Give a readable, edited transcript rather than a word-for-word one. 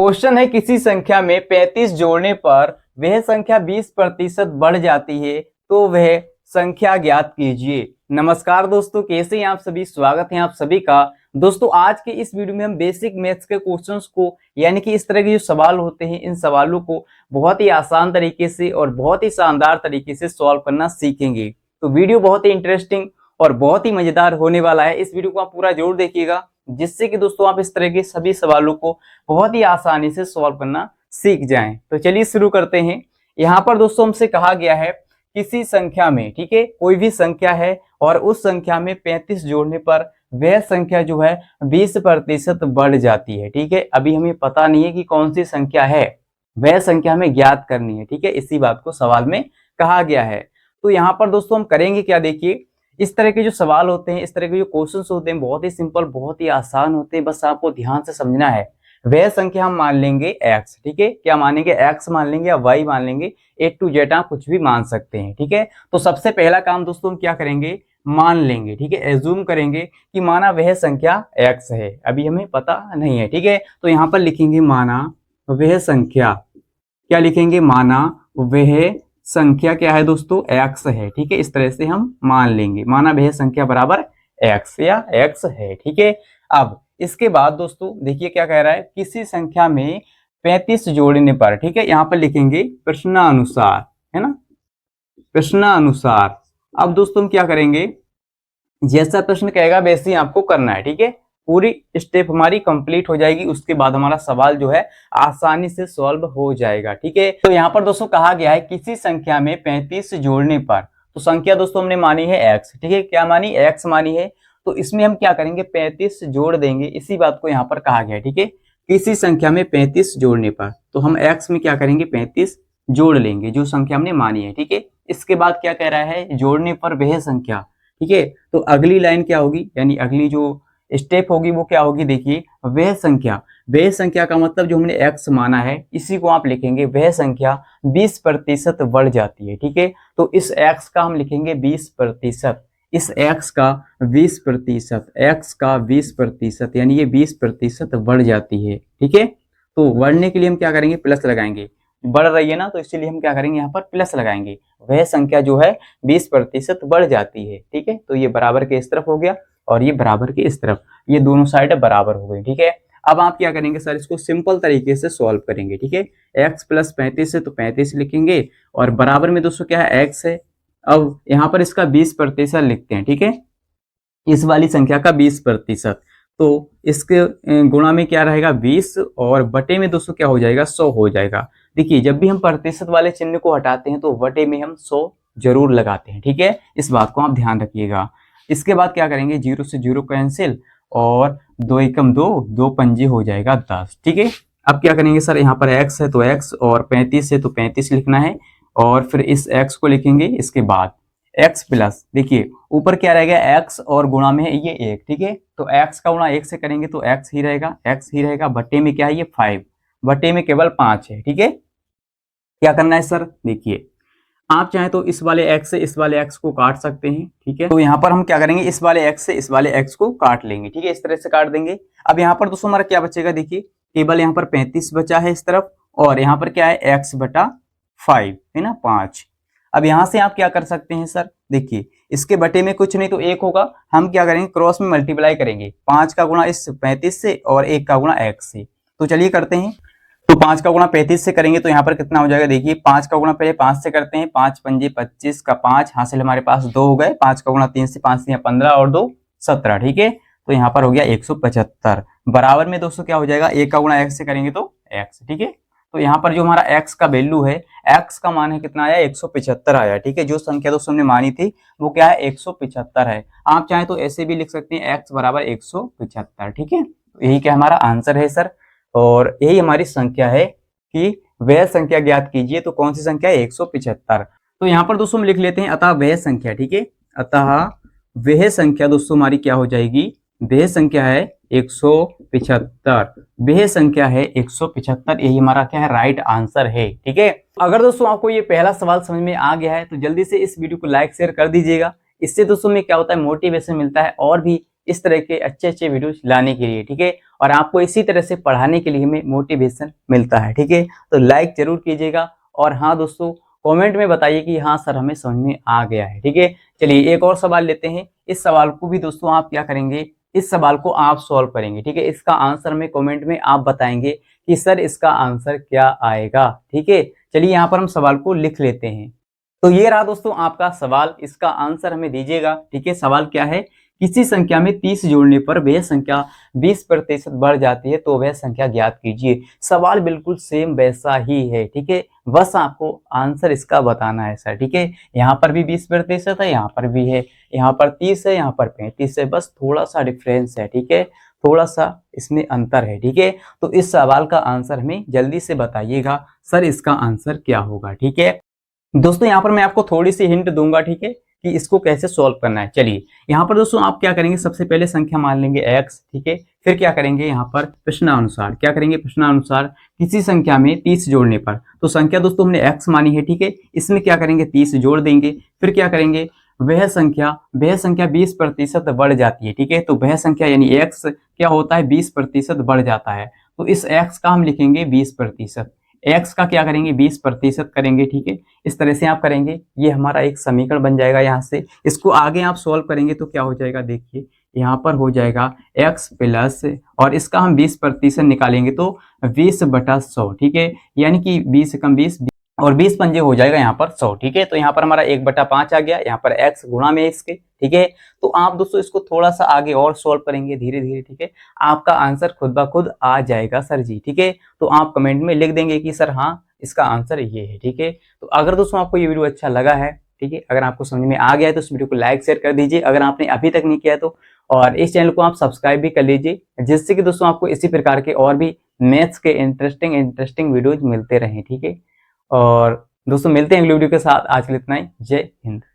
Question है किसी संख्या में 35 जोड़ने पर वह संख्या 20% बढ़ जाती है तो वह संख्या ज्ञात कीजिए। नमस्कार दोस्तों, कैसे हैं आप सभी। स्वागत है आप सभी का। दोस्तों आज के इस वीडियो में हम बेसिक मैथ्स के क्वेश्चंस को यानी कि इस तरह के जो सवाल होते हैं इन सवालों को बहुत ही आसान तरीके से और बहुत ही शानदार तरीके से सॉल्व करना सीखेंगे। तो वीडियो बहुत ही इंटरेस्टिंग और बहुत ही मजेदार होने वाला है। इस वीडियो को आप पूरा जरूर देखिएगा जिससे कि दोस्तों आप इस तरह के सभी सवालों को बहुत ही आसानी से सॉल्व करना सीख जाएं। तो चलिए शुरू करते हैं। यहाँ पर दोस्तों हमसे कहा गया है किसी संख्या में, ठीक है, कोई भी संख्या है और उस संख्या में 35 जोड़ने पर वह संख्या जो है 20% बढ़ जाती है। ठीक है, अभी हमें पता नहीं है कि कौन सी संख्या है, वह संख्या हमें ज्ञात करनी है। ठीक है, इसी बात को सवाल में कहा गया है। तो यहाँ पर दोस्तों हम करेंगे क्या, देखिए इस तरह के जो सवाल होते हैं, इस तरह के जो क्वेश्चंस होते हैं बहुत ही सिंपल, बहुत ही आसान होते हैं। बस आपको ध्यान से समझना है। वह संख्या हम मान लेंगे x, ठीक है, क्या मानेंगे, x मान लेंगे या y मान लेंगे, A to Z आप कुछ भी मान सकते हैं। ठीक है, तो सबसे पहला काम दोस्तों हम क्या करेंगे, मान लेंगे। ठीक है, एज्यूम करेंगे कि माना वह संख्या x है, अभी हमें पता नहीं है। ठीक है, तो यहाँ पर लिखेंगे माना वह संख्या, क्या लिखेंगे, माना वह संख्या क्या है दोस्तों, x है। ठीक है, इस तरह से हम मान लेंगे, माना वह संख्या बराबर x या x है। ठीक है, अब इसके बाद दोस्तों देखिए क्या कह रहा है, किसी संख्या में 35 जोड़ने पर, ठीक है, यहाँ पर लिखेंगे प्रश्नानुसार, है ना, प्रश्नानुसार। अब दोस्तों हम क्या करेंगे, जैसा प्रश्न कहेगा वैसे ही आपको करना है। ठीक है, पूरी स्टेप हमारी कंप्लीट हो जाएगी, उसके बाद हमारा सवाल जो है आसानी से सॉल्व हो जाएगा। ठीक है, तो यहाँ पर दोस्तों कहा गया है किसी संख्या में 35 जोड़ने पर, तो संख्या दोस्तों हमने मानी है x, ठीक है, क्या मानी, x मानी है। तो इसमें हम क्या करेंगे, 35 जोड़ देंगे, इसी बात को यहाँ पर कहा गया है। ठीक है, किसी संख्या में 35 जोड़ने पर, तो हम x में क्या करेंगे, 35 जोड़ लेंगे जो संख्या हमने मानी है। ठीक है, इसके बाद क्या कह रहा है, जोड़ने पर वह संख्या। ठीक है, तो अगली लाइन क्या होगी, यानी अगली जो स्टेप होगी वो क्या होगी, देखिए वह संख्या, वह संख्या का मतलब जो हमने x माना है इसी को आप लिखेंगे वह संख्या 20% बढ़ जाती है। ठीक है, तो इस x का हम लिखेंगे 20%, इस x का 20%, x का 20%, यानी ये 20% बढ़ जाती है। ठीक है, तो बढ़ने के लिए हम क्या करेंगे, प्लस लगाएंगे, बढ़ रही है ना, तो इसीलिए हम क्या करेंगे, यहाँ पर प्लस लगाएंगे, वह संख्या जो है 20% बढ़ जाती है। ठीक है, तो ये बराबर के इस तरफ हो गया और ये बराबर के इस तरफ, ये दोनों साइड बराबर हो गई। ठीक है, अब आप क्या करेंगे सर, इसको सिंपल तरीके से सॉल्व करेंगे। ठीक है, x प्लस 35 है तो 35 लिखेंगे और बराबर में दोस्तों क्या है, x है। अब यहाँ पर इसका 20% लिखते हैं। ठीक है, इस वाली संख्या का 20%, तो इसके गुणा में क्या रहेगा 20 और बटे में दोस्तों क्या हो जाएगा, 100 हो जाएगा। देखिए जब भी हम प्रतिशत वाले चिन्ह को हटाते हैं तो बटे में हम 100 जरूर लगाते हैं। ठीक है, इस बात को आप ध्यान रखिएगा। इसके बाद क्या करेंगे, 0 से 0 कैंसिल और 2 एकम 2, 2 पंजे हो जाएगा 10। ठीक है, अब क्या करेंगे सर, यहाँ पर x है तो x और 35 है तो 35 लिखना है और फिर इस x को लिखेंगे, इसके बाद x प्लस, देखिए ऊपर क्या रहेगा, x और गुणा में है ये 1। ठीक है, तो x का गुणा 1 से करेंगे तो x ही रहेगा, x ही रहेगा, बटे में क्या है ये 5, बटे में केवल 5 है। ठीक है, क्या करना है सर, देखिए आप चाहें तो इस वाले x से इस वाले x को काट सकते हैं। ठीक है, तो यहाँ पर हम क्या करेंगे, इस वाले x से इस वाले x को काट लेंगे। ठीक है, इस तरह से काट देंगे। अब यहाँ पर दोस्तों हमारा क्या बचेगा, देखिए केवल यहाँ पर 35 बचा है इस तरफ और यहाँ पर क्या है, x बटा 5 है ना, 5। अब यहाँ से आप क्या कर सकते हैं सर, देखिए इसके बटे में कुछ नहीं तो 1 होगा, हम क्या करेंगे क्रॉस में मल्टीप्लाई करेंगे, 5 का गुणा इस 35 से और 1 का गुणा x से। तो चलिए करते हैं, तो 5 का गुणा 35 से करेंगे तो यहाँ पर कितना हो जाएगा, देखिए 5 का गुणा पहले 5 से करते हैं, 5 पंजे 25 का 5 हासिल हमारे पास 2 हो गए, 5 का गुणा 3 से, 5 से 15 और 2 17। ठीक है, तो यहाँ पर हो गया 175, बराबर में दोस्तों क्या हो जाएगा, 1 का गुणा x से करेंगे तो x। ठीक है, तो यहाँ पर जो हमारा x का वैल्यू है, x का मान है कितना आया, 175 आया। ठीक है, जो संख्या दोस्तों हमने मानी थी वो क्या है, 175 है। आप चाहे तो ऐसे भी लिख सकते हैं x बराबर 175। ठीक है, यही क्या हमारा आंसर है सर, और यही हमारी संख्या है कि वह संख्या ज्ञात कीजिए। तो कौन सी संख्या है, 175। तो यहाँ पर दोस्तों हम लिख लेते हैं अतः वह संख्या। ठीक है, अतः वह संख्या दोस्तों हमारी क्या हो जाएगी, वह संख्या है 175, वह संख्या है 175, यही हमारा क्या है, राइट आंसर है। ठीक है, अगर दोस्तों आपको ये पहला सवाल समझ में आ गया है तो जल्दी से इस वीडियो को लाइक शेयर कर दीजिएगा। इससे दोस्तों में क्या होता है, मोटिवेशन मिलता है और भी इस तरह के अच्छे अच्छे वीडियोज लाने के लिए, ठीक है। और आपको इसी तरह से पढ़ाने के लिए हमें मोटिवेशन मिलता है, ठीक है। तो लाइक जरूर कीजिएगा और हाँ दोस्तों, कमेंट में बताइए कि हाँ सर हमें समझ में आ गया है, ठीक है। चलिए एक और सवाल लेते हैं। इस सवाल को भी दोस्तों आप क्या करेंगे, इस सवाल को आप सॉल्व करेंगे, ठीक है। इसका आंसर में कमेंट में आप बताएंगे कि सर इसका आंसर क्या आएगा, ठीक है। चलिए यहाँ पर हम सवाल को लिख लेते हैं। तो ये रहा दोस्तों आपका सवाल, इसका आंसर हमें दीजिएगा, ठीक है। सवाल क्या है, किसी संख्या में 30 जोड़ने पर वह संख्या 20% बढ़ जाती है तो वह संख्या ज्ञात कीजिए। सवाल बिल्कुल सेम वैसा ही है, ठीक है। बस आपको आंसर इसका बताना है सर, ठीक है। यहाँ पर भी 20% है, यहाँ पर भी है, यहाँ पर 30 है, यहाँ पर 35 है, बस थोड़ा सा डिफरेंस है, ठीक है। थोड़ा सा इसमें अंतर है, ठीक है। तो इस सवाल का आंसर हमें जल्दी से बताइएगा, सर इसका आंसर क्या होगा, ठीक है। दोस्तों यहाँ पर मैं आपको थोड़ी सी हिंट दूंगा, ठीक है, कि इसको कैसे सॉल्व करना है। चलिए यहाँ पर दोस्तों आप क्या करेंगे, सबसे पहले संख्या मान लेंगे x, ठीक है। फिर क्या करेंगे, यहाँ पर प्रश्नानुसार क्या करेंगे, प्रश्नानुसार किसी संख्या में 30 जोड़ने पर, तो संख्या दोस्तों हमने x मानी है, ठीक है। इसमें क्या करेंगे, 30 जोड़ देंगे। फिर क्या करेंगे, वह संख्या 20% बढ़ जाती है, ठीक है। तो वह संख्या यानी x क्या होता है, 20% बढ़ जाता है, तो इस x का हम लिखेंगे 20%, x का क्या करेंगे 20% करेंगे, ठीक है। इस तरह से आप करेंगे, ये हमारा एक समीकरण बन जाएगा। यहाँ से इसको आगे आप सॉल्व करेंगे तो क्या हो जाएगा, देखिए यहाँ पर हो जाएगा x प्लस, और इसका हम 20% निकालेंगे तो 20/100, ठीक है। यानी कि 20 कम 20 और 20 पंजे हो जाएगा यहाँ पर 100, ठीक है। तो यहाँ पर हमारा 1/5 आ गया, यहाँ पर x गुणा में इसके, ठीक है। तो आप दोस्तों इसको थोड़ा सा आगे और सॉल्व करेंगे धीरे धीरे, ठीक है। आपका आंसर खुद ब खुद आ जाएगा सर जी, ठीक है। तो आप कमेंट में लिख देंगे कि सर हाँ इसका आंसर ये है, ठीक है। तो अगर दोस्तों आपको ये वीडियो अच्छा लगा है, ठीक है, अगर आपको समझ में आ गया है तो इस वीडियो को लाइक शेयर कर दीजिए, अगर आपने अभी तक नहीं किया तो। और इस चैनल को आप सब्सक्राइब भी कर लीजिए, जिससे कि दोस्तों आपको इसी प्रकार के और भी मैथ्स के इंटरेस्टिंग वीडियोज मिलते रहें, ठीक है। और दोस्तों मिलते हैं अगली वीडियो के साथ, आज के लिए इतना ही। जय हिंद।